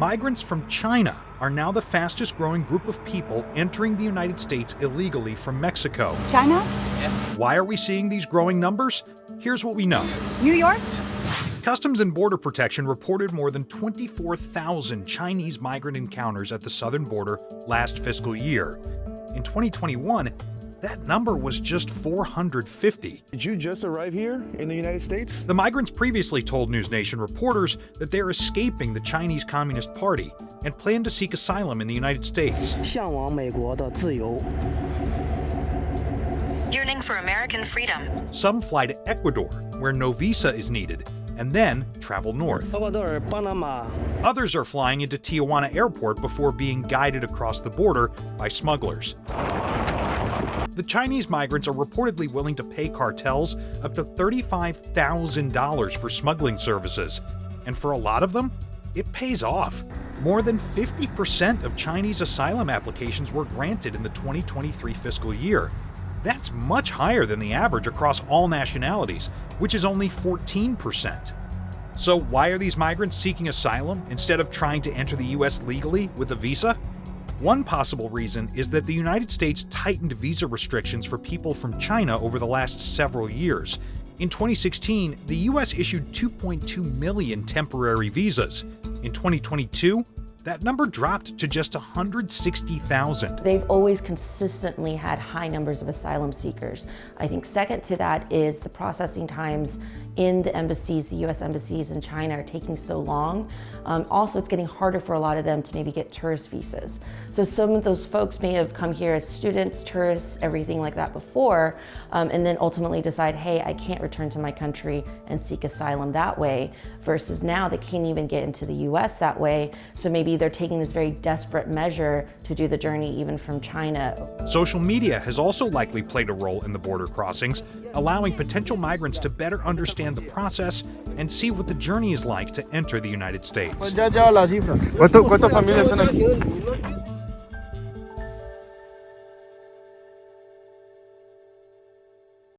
Migrants from China are now the fastest growing group of people entering the United States illegally from Mexico. China? Why are we seeing these growing numbers? Here's what we know. New York? Customs and Border Protection reported more than 24,000 Chinese migrant encounters at the southern border last fiscal year. In 2021, that number was just 450. Did you just arrive here in the United States? The migrants previously told NewsNation reporters that they're escaping the Chinese Communist Party and plan to seek asylum in the United States. 向往美国的自由。 Yearning for American freedom. Some fly to Ecuador, where no visa is needed, and then travel north. 厄瓜多尔、巴拿马。 Others are flying into Tijuana Airport before being guided across the border by smugglers. The Chinese migrants are reportedly willing to pay cartels up to $35,000 for smuggling services. And for a lot of them, it pays off. More than 50% of Chinese asylum applications were granted in the 2023 fiscal year. That's much higher than the average across all nationalities, which is only 14%. So why are these migrants seeking asylum instead of trying to enter the US legally with a visa? One possible reason is that the United States tightened visa restrictions for people from China over the last several years. In 2016, the US issued 2.2 million temporary visas. In 2022, that number dropped to just 160,000. They've always consistently had high numbers of asylum seekers. I think second to that is the processing times in the embassies, the US embassies in China are taking so long. Also, it's getting harder for a lot of them to maybe get tourist visas. So some of those folks may have come here as students, tourists, everything like that before, and then ultimately decide, hey, I can't return to my country and seek asylum that way, versus now they can't even get into the US that way. So maybe they're taking this very desperate measure to do the journey even from China. Social media has also likely played a role in the border crossings, allowing potential migrants to better understand the process and see what the journey is like to enter the United States. ¿Cuántas familias están aquí?